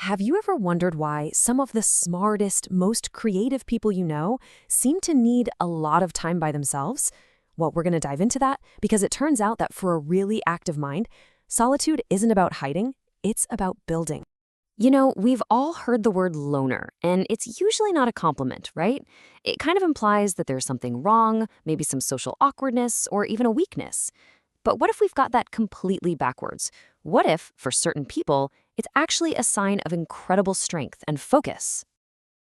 Have you ever wondered why some of the smartest, most creative people you know seem to need a lot of time by themselves? Well, we're going to dive into that because it turns out that for a really active mind, solitude isn't about hiding, it's about building. You know, we've all heard the word loner, and it's usually not a compliment, right? It kind of implies that there's something wrong, maybe some social awkwardness, or even a weakness. But what if we've got that completely backwards? What if, for certain people, it's actually a sign of incredible strength and focus?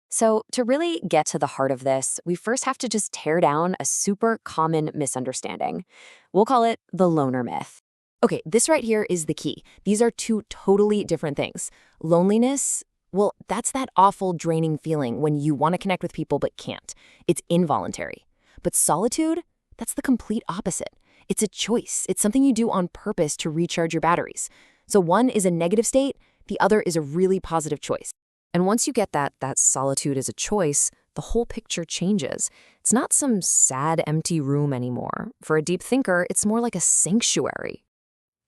So, to really get to the heart of this, we first have to just tear down a super common misunderstanding. We'll call it the loner myth. Okay, this right here is the key. These are two totally different things. Loneliness, well, that's that awful, draining feeling when you want to connect with people but can't. It's involuntary. But solitude, that's the complete opposite. It's a choice. It's something you do on purpose to recharge your batteries. So one is a negative state, the other is a really positive choice. And once you get that solitude is a choice, the whole picture changes. It's not some sad, empty room anymore. For a deep thinker, it's more like a sanctuary.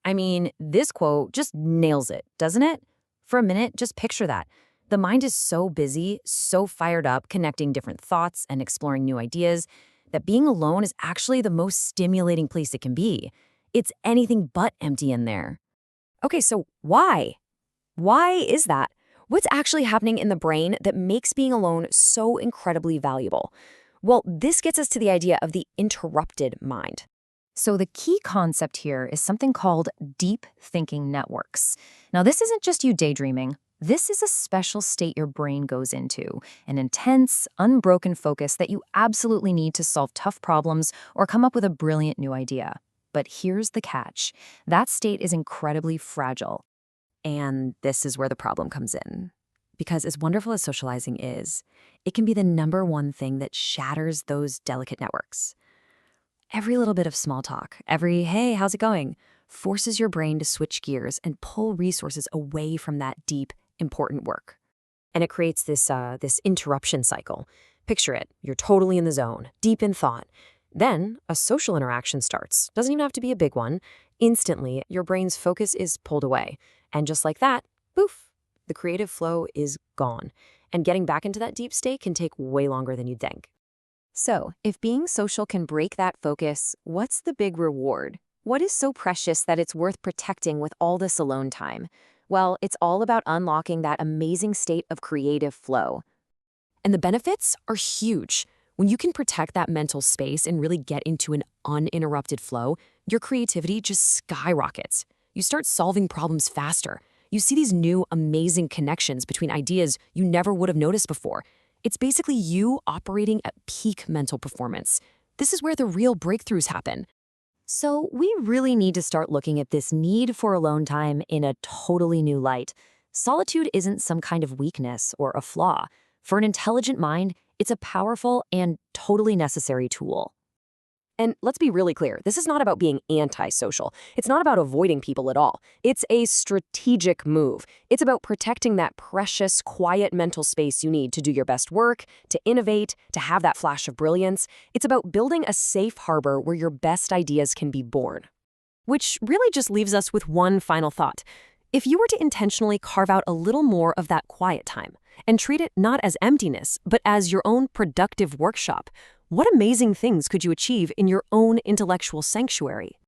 I mean, this quote just nails it, doesn't it? For a minute, just picture that. The mind is so busy, so fired up, connecting different thoughts and exploring new ideas, that being alone is actually the most stimulating place it can be. It's anything but empty in there. Okay, so why? Why is that? What's actually happening in the brain that makes being alone so incredibly valuable? Well, this gets us to the idea of the interrupted mind. So the key concept here is something called deep thinking networks. Now, this isn't just you daydreaming. This is a special state your brain goes into, an intense, unbroken focus that you absolutely need to solve tough problems or come up with a brilliant new idea. But here's the catch. That state is incredibly fragile. And this is where the problem comes in. Because as wonderful as socializing is, it can be the number one thing that shatters those delicate networks. Every little bit of small talk, every, hey, how's it going, forces your brain to switch gears and pull resources away from that deep, important work. And it creates this interruption cycle. Picture it. You're totally in the zone, deep in thought. Then a social interaction starts. Doesn't even have to be a big one. Instantly, your brain's focus is pulled away. And just like that, poof, the creative flow is gone. And getting back into that deep state can take way longer than you'd think. So, if being social can break that focus, what's the big reward? What is so precious that it's worth protecting with all this alone time? Well, it's all about unlocking that amazing state of creative flow. And the benefits are huge. When you can protect that mental space and really get into an uninterrupted flow, your creativity just skyrockets. You start solving problems faster. You see these new, amazing connections between ideas you never would have noticed before. It's basically you operating at peak mental performance. This is where the real breakthroughs happen. So we really need to start looking at this need for alone time in a totally new light. Solitude isn't some kind of weakness or a flaw. For an intelligent mind, it's a powerful and totally necessary tool. And let's be really clear, this is not about being antisocial. It's not about avoiding people at all. It's a strategic move. It's about protecting that precious, quiet mental space you need to do your best work, to innovate, to have that flash of brilliance. It's about building a safe harbor where your best ideas can be born. Which really just leaves us with one final thought. If you were to intentionally carve out a little more of that quiet time and treat it not as emptiness, but as your own productive workshop, what amazing things could you achieve in your own intellectual sanctuary?